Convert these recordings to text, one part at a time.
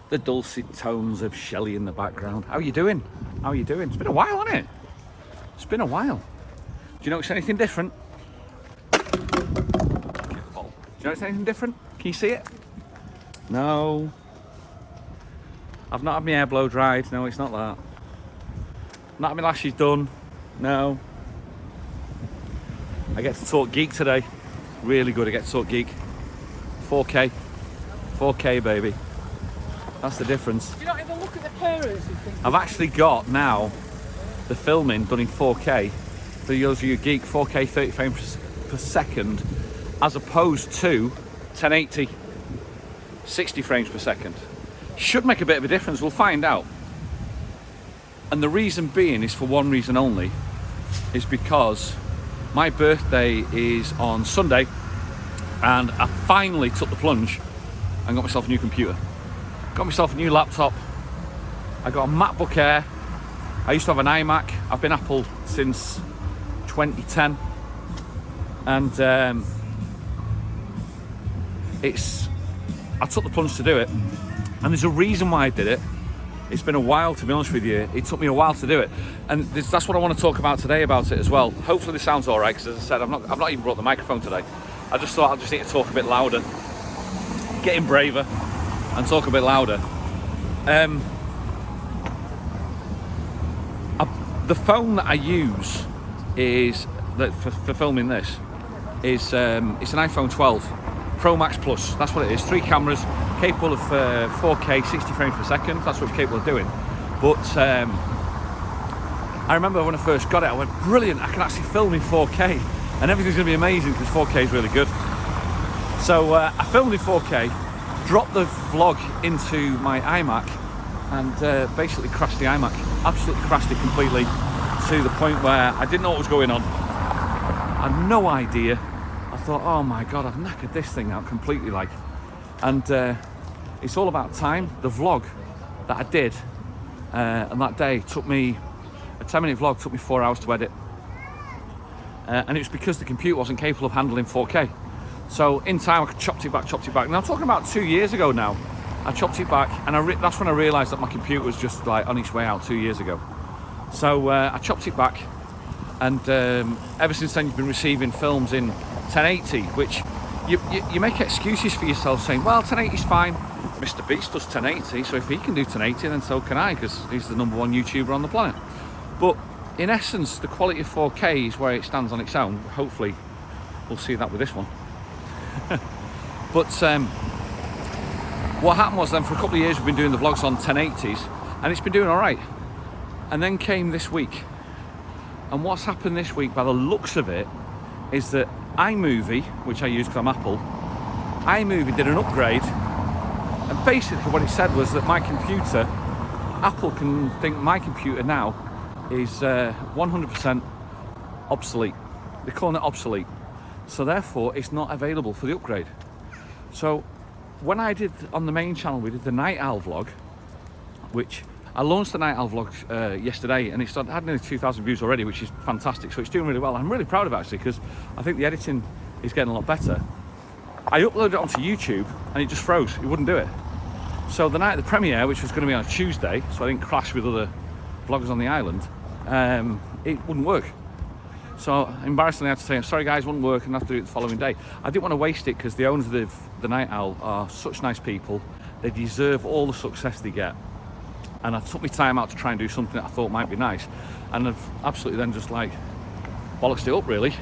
The dulcet tones of Shelley in the background. How you doing? How you doing? It's been a while, hasn't it? It's been a while. Do you notice anything different? Do you notice anything different? Can you see it? No. I've not had my hair blow dried. No, it's not that. Not had my lashes done. No. I get to talk geek today. Really good. I get to talk geek. 4K. 4K, baby. That's the difference. Do you not even look at the parents and think... I've actually got now the filming done in 4K. For those of you geek, 4K 30 frames per second, as opposed to 1080 60 frames per second. Should make a bit of a difference. We'll find out. And the reason being is for one reason only, is because my birthday is on Sunday, and I finally took the plunge and got myself a new computer. Got myself a new laptop. I got a MacBook Air. I used to have an iMac. I've been Apple since 2010, and I took the plunge to do it, and there's a reason why I did it. It's been a while, to be honest with you. It took me a while to do it, and that's what I want to talk about today about it as well. Hopefully this sounds all right, because as I said, I've not even brought the microphone today. I just thought I just need to talk a bit louder, getting braver, and talk a bit louder. The phone that I use for filming this is it's an iPhone 12 Pro Max Plus. That's what it is. 3 cameras, capable of 4K 60 frames per second. That's what it's capable of doing. But I remember when I first got it, I went, brilliant, I can actually film in 4K and everything's going to be amazing because 4K is really good. So I filmed in 4K, dropped the vlog into my iMac, and basically crashed the iMac. Absolutely crashed it completely, to the point where I didn't know what was going on. I had no idea. I thought, oh my God, I've knackered this thing out completely, like. And it's all about time. The vlog that I did on that day took me, a 10-minute vlog took me 4 hours to edit. And it was because the computer wasn't capable of handling 4K. So in time, I chopped it back. Now I'm talking about 2 years ago now. I chopped it back, and that's when I realised that my computer was just like on its way out 2 years ago. So I chopped it back, and ever since then you've been receiving films in 1080, which you make excuses for yourself saying, well, 1080 is fine. Mr. Beast does 1080, so if he can do 1080, then so can I, because he's the #1 YouTuber on the planet. But in essence, the quality of 4K is where it stands on its own. Hopefully, we'll see that with this one. But what happened was then, for a couple of years, we've been doing the vlogs on 1080s, and it's been doing all right. And then came this week. And what's happened this week, by the looks of it, is that iMovie, which I use because I'm Apple, iMovie did an upgrade, and basically what it said was that my computer, Apple can think my computer now is 100% obsolete. They're calling it obsolete. So therefore, it's not available for the upgrade. So when I did, on the main channel, we did the Night Owl vlog, which I launched the Night Owl vlog yesterday, and it's had nearly 2,000 views already, which is fantastic. So it's doing really well. I'm really proud of it, actually, because I think the editing is getting a lot better. I uploaded it onto YouTube, and it just froze. It wouldn't do it. So the night of the premiere, which was going to be on a Tuesday, so I didn't clash with other vloggers on the island, it wouldn't work. So embarrassingly, I had to say, I'm sorry guys, it wouldn't work, and I have to do it the following day. I didn't want to waste it, because the owners of the Night Owl are such nice people. They deserve all the success they get. And I took my time out to try and do something that I thought might be nice. And I've absolutely then just like bollocksed it up, really,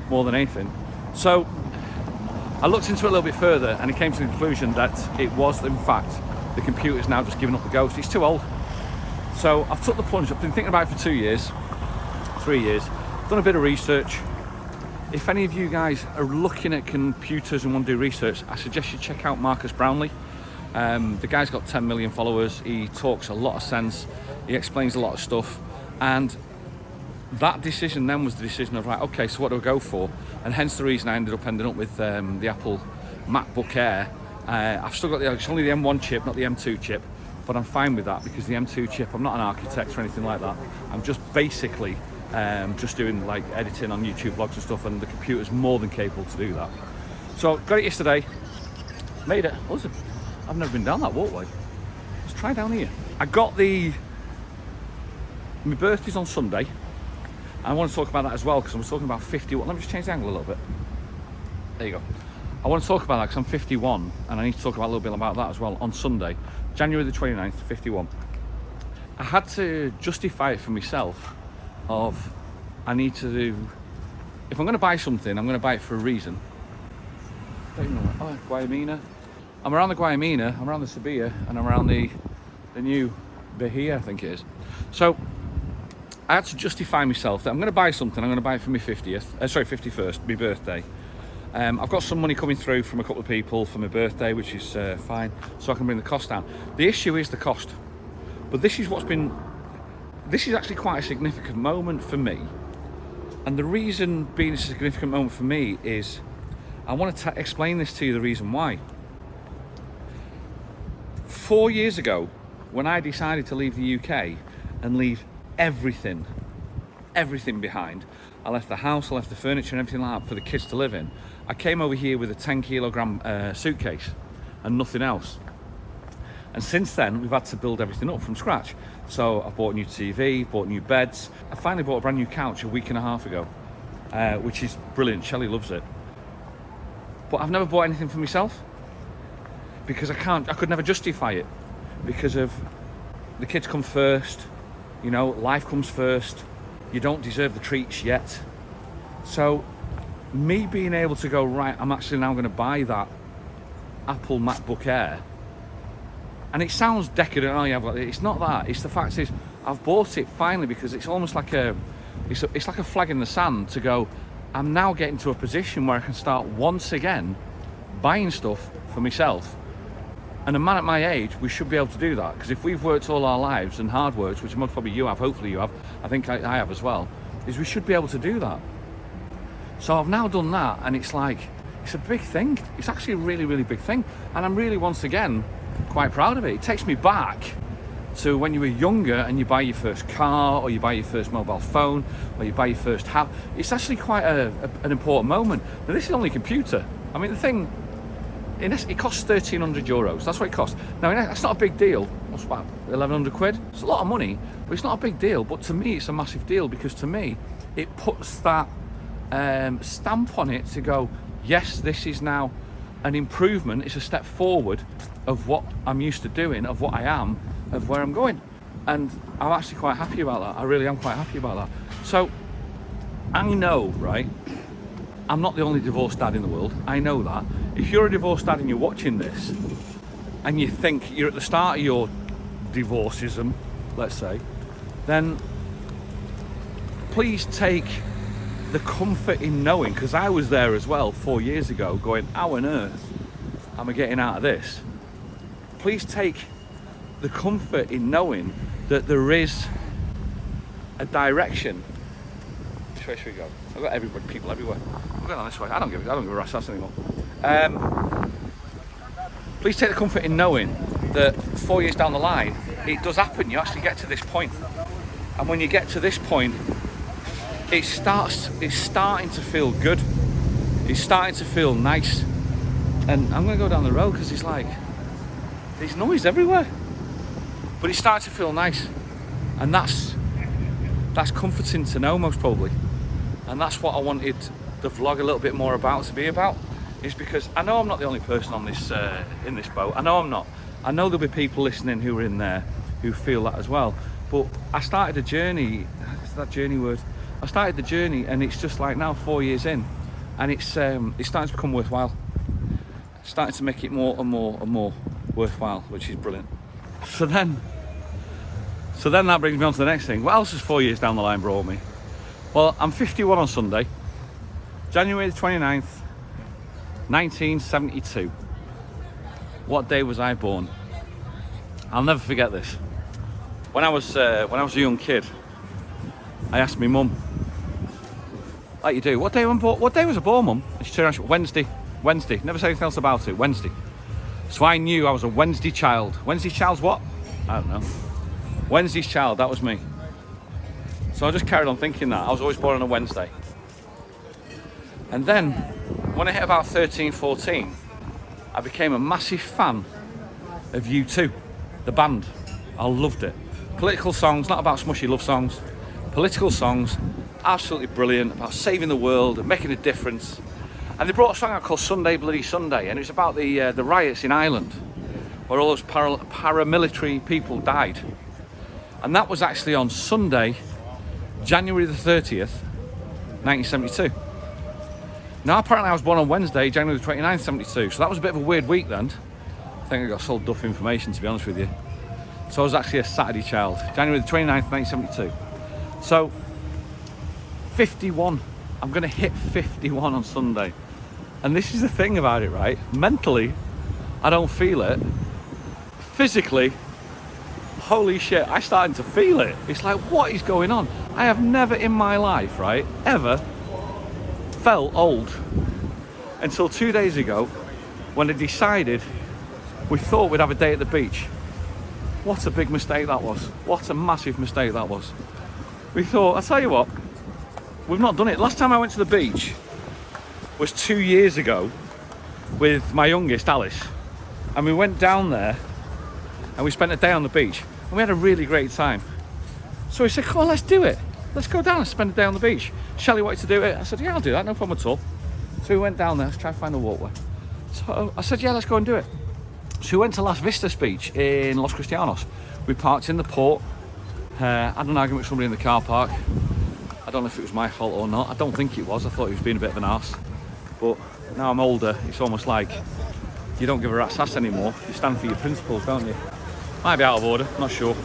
more than anything. So I looked into it a little bit further, and it came to the conclusion that it was, in fact, the computer's now just giving up the ghost. It's too old. So I've took the plunge. I've been thinking about it for 2 years, 3 years. Done a bit of research. If any of you guys are looking at computers and want to do research, I suggest you check out Marcus Brownlee. The guy's got 10 million followers. He talks a lot of sense. He explains a lot of stuff. And that decision then was the decision of, right, okay, so what do I go for? And hence the reason I ended up with the Apple MacBook Air. I've still got it's only the M1 chip, not the M2 chip, but I'm fine with that, because the M2 chip, I'm not an architect or anything like that. I'm just basically just doing like editing on YouTube vlogs and stuff, and the computer's more than capable to do that. So got it yesterday, made it. I've never been down that walkway. try down here. My birthday's on Sunday. I want to talk about that as well because I was talking about 51. Let me just change the angle a little bit. There you go. I want to talk about that because I'm 51 and I need to talk about a little bit about that as well on Sunday, January the 29th, 51. I had to justify it for myself of I need to do, if I'm going to buy something, I'm going to buy it for a reason. Don't even know what, Guayamina. I'm around the Guayamina, I'm around the Sevilla, and I'm around the new Bahia, I think it is. So I had to justify myself that I'm going to buy something, I'm going to buy it for my 51st, my birthday. I've got some money coming through from a couple of people for my birthday, which is fine, so I can bring the cost down. The issue is the cost. But this is actually quite a significant moment for me. And the reason being a significant moment for me is, I want to explain this to you, the reason why. 4 years ago, when I decided to leave the UK and leave everything behind, I left the house, I left the furniture and everything like that for the kids to live in. I came over here with a 10 kilogram suitcase and nothing else. And since then, we've had to build everything up from scratch. So I've bought a new TV, bought new beds. I finally bought a brand new couch a week and a half ago, which is brilliant. Shelley loves it. But I've never bought anything for myself because I could never justify it because of the kids come first, you know, life comes first. You don't deserve the treats yet. So me being able to go, right, I'm actually now going to buy that Apple MacBook Air. And it sounds decadent, oh yeah, but it's not that. It's the fact is, I've bought it finally because it's almost like it's like a flag in the sand to go, I'm now getting to a position where I can start once again buying stuff for myself. And a man at my age, we should be able to do that. Because if we've worked all our lives and hard worked, which most probably you have, hopefully you have, I think I have as well, is we should be able to do that. So I've now done that and it's like, it's a big thing. It's actually a really, really big thing. And I'm really, once again, quite proud of it. It takes me back to when you were younger and you buy your first car or you buy your first mobile phone or you buy your first house. It's actually quite an important moment. Now this is only a computer. I mean the thing, it costs €1,300. That's what it costs. Now that's not a big deal. What's about 1,100 quid? It's a lot of money, but it's not a big deal. But to me, it's a massive deal because to me, it puts that stamp on it to go, yes, this is now an improvement. It's a step forward of what I'm used to doing, of what I am, of where I'm going. And I'm actually quite happy about that. I really am quite happy about that. So I know, right, I'm not the only divorced dad in the world. I know that. If you're a divorced dad and you're watching this and you think you're at the start of your divorceism, let's say, then please take the comfort in knowing, because I was there as well 4 years ago going, how on earth am I getting out of this? Please take the comfort in knowing that there is a direction. Which way should we go? I've got people everywhere. I'm going on this way. I don't give a rat's ass anymore. Please take the comfort in knowing that 4 years down the line, it does happen. You actually get to this point. And when you get to this point, it's starting to feel good. It's starting to feel nice. And I'm going to go down the road because it's like, there's noise everywhere. But it's starting to feel nice. And that's comforting to know, most probably. And that's what I wanted the vlog a little bit more about, to be about, is because I know I'm not the only person on this in this boat. I know I'm not. I know there'll be people listening who are in there who feel that as well. But I started a journey, is that journey word? I started the journey and it's just like now 4 years in and it's starting to become worthwhile. It's starting to make it more and more and more worthwhile, which is brilliant. So then that brings me on to the next thing. What else has 4 years down the line brought me? Well, I'm 51 on Sunday, January the 29th, 1972. What day was I born? I'll never forget this. When I was a young kid, I asked my mum, like you do, what day was I born, Mum? And she turned around, Wednesday. Never said anything else about it, Wednesday. So I knew I was a Wednesday child. Wednesday child's what? I don't know. Wednesday's child, that was me. So I just carried on thinking that. I was always born on a Wednesday. And then, when I hit about 13, 14, I became a massive fan of U2. The band, I loved it. Political songs, not about smushy love songs. Political songs, absolutely brilliant, about saving the world and making a difference. And they brought a song out called Sunday Bloody Sunday, and it was about the riots in Ireland, where all those paramilitary people died. And that was actually on Sunday, January the 30th, 1972. Now apparently I was born on Wednesday, January the 29th, 72, so that was a bit of a weird week then. I think I got sold duff information, to be honest with you. So I was actually a Saturday child, January the 29th, 1972. So, 51. I'm going to hit 51 on Sunday. And this is the thing about it, right? Mentally, I don't feel it. Physically, holy shit, I'm starting to feel it. It's like, what is going on? I have never in my life, right, ever felt old until 2 days ago when I decided we thought we'd have a day at the beach. What a big mistake that was. What a massive mistake that was. We thought, I'll tell you what, we've not done it. Last time I went to the beach was 2 years ago with my youngest, Alice. And we went down there and we spent a day on the beach and we had a really great time. So we said, come on, let's do it. Let's go down and spend a day on the beach. Shelley wanted to do it. I said, yeah, I'll do that, no problem at all. So we went down there, let's try to find a walkway. So I said, yeah, let's go and do it. So we went to Las Vistas Beach in Los Cristianos. We parked in the port. Had an argument with somebody in the car park. I don't know if it was my fault or not. I don't think it was. I thought he was being a bit of an arse. But now I'm older, it's almost like you don't give a rat's ass anymore. You stand for your principles, don't you? Might be out of order, not sure.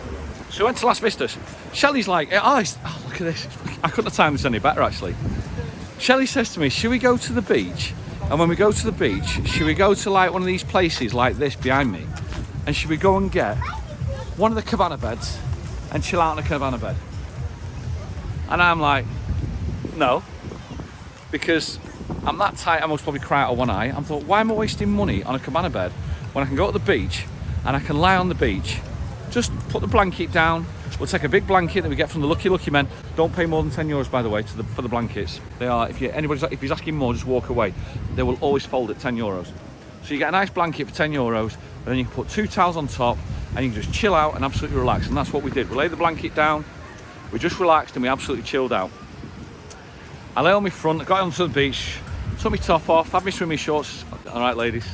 So we went to Las Vistas. Shelley's like, oh, look at this. I couldn't have timed this any better, actually. Shelley says to me, should we go to the beach? And when we go to the beach, should we go to like one of these places like this behind me? And should we go and get one of the cabana beds and chill out on a cabana bed? And I'm like, no, because I'm that tight, I must probably cry out of one eye. I thought, why am I wasting money on a cabana bed when I can go to the beach and I can lie on the beach, just put the blanket down. We'll take a big blanket that we get from the Lucky Lucky Men. Don't pay more than €10, by the way, for the blankets. They are, if he's asking more, just walk away. They will always fold at €10. So you get a nice blanket for €10, and then you can put 2 towels on top, and you can just chill out and absolutely relax. And that's what we did. We laid the blanket down, we just relaxed, and we absolutely chilled out. I lay on my front, I got onto the beach, took my top off, had my swimming shorts. All right, ladies.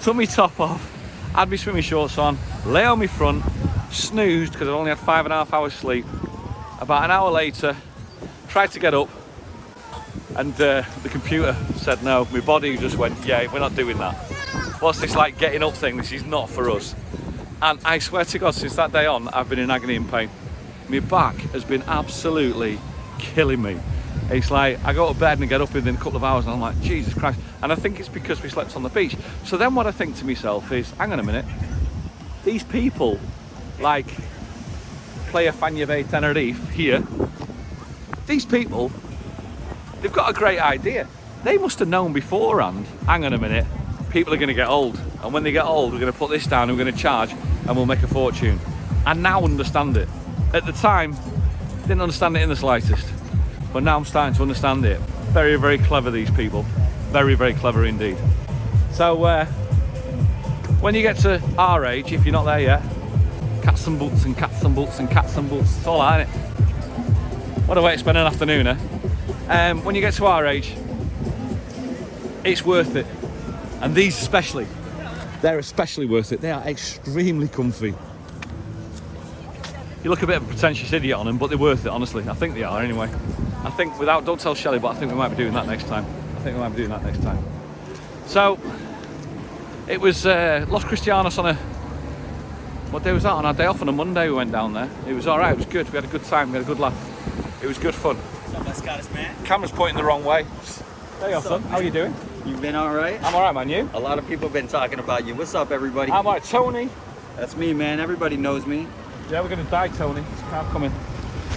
Took my top off, had my swimming shorts on, lay on my front, snoozed because I only had 5.5 hours sleep. About an hour later, tried to get up, and the computer said no. My body just went, yeah, we're not doing that. What's this like getting up thing? This is not for us. And I swear to God, since that day on, I've been in agony and pain. My back has been absolutely killing me. It's like I go to bed and get up within a couple of hours and I'm like, Jesus Christ. And I think it's because we slept on the beach. So then what I think to myself is, hang on a minute, these people like Playa Fania Bay Tenerife here, these people, they've got a great idea. They must have known beforehand, hang on a minute, people are going to get old. And when they get old, we're going to put this down and we're going to charge and we'll make a fortune. I now understand it. At the time, didn't understand it in the slightest. But now I'm starting to understand it. Very, very clever, these people. Very, very clever indeed. So, when you get to our age, if you're not there yet, cats and boots and cats and boots and cats and boots. It's all that, isn't it? What a way to spend an afternoon, eh? When you get to our age, it's worth it. And these especially, they're especially worth it. They are extremely comfy. You look a bit of a pretentious idiot on them, but they're worth it, honestly. I think they are, anyway. I think, don't tell Shelley, but I think we might be doing that next time. So, it was Los Cristianos on what day was that? On our day off on a Monday we went down there. It was alright, it was good. We had a good time, we had a good laugh. It was good fun. What's up, Scottish man? Camera's pointing the wrong way. There you are, son. How are you doing? You been alright? I'm alright, man. You? A lot of people have been talking about you. What's up, everybody? I'm alright. Tony. That's me, man. Everybody knows me. Yeah, we're going to die, Tony. It's crap coming.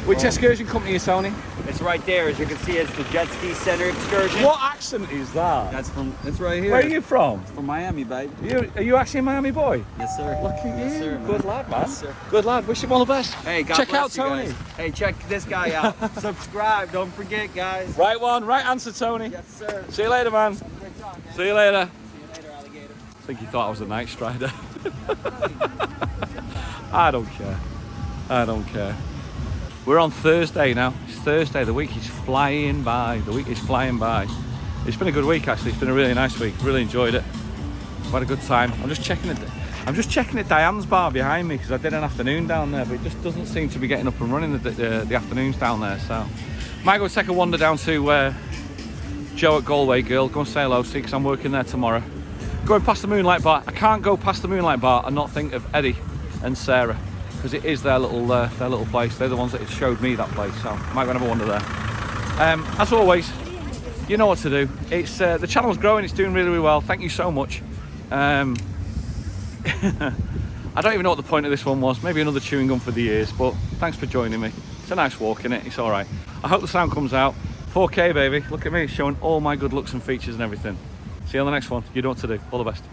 Which excursion company is Tony? It's right there. As you can see, it's the Jet Ski Center excursion. What accent is that? It's right here. Where are you from? It's from Miami, babe. Are you actually a Miami boy? Yes, sir. Look at you. Yes, sir, man. Good lad, man. Yes, sir. Good lad. Wish him all the best. Hey, God check bless out you Tony. guys. Hey, check this guy out. Subscribe. Don't forget, guys. Right one. Right answer, Tony. Yes, sir. See you later, man. Great talk, man. See you later. See you later, alligator. think he thought I was a night strider. I don't care. I don't care. We're on Thursday now. It's Thursday. The week is flying by. The week is flying by. It's been a good week actually. It's been a really nice week. Really enjoyed it. Had a good time. I'm just checking at Diane's bar behind me because I did an afternoon down there, but it just doesn't seem to be getting up and running the afternoons down there. So might go take a wander down to Joe at Galway Girl. Go and say hello, see, because I'm working there tomorrow. Going past the Moonlight Bar. I can't go past the Moonlight Bar and not think of Eddie and Sarah, because it is their little place. They're the ones that showed me that place. So might go and have a wander there. As always, you know what to do. It's the channel's growing. It's doing really, really well. Thank you so much. I don't even know what the point of this one was. Maybe another chewing gum for the ears, but thanks for joining me. It's a nice walk, innit? It's all right. I hope the sound comes out. 4K, baby. Look at me, showing all my good looks and features and everything. See you on the next one. You know what to do. All the best.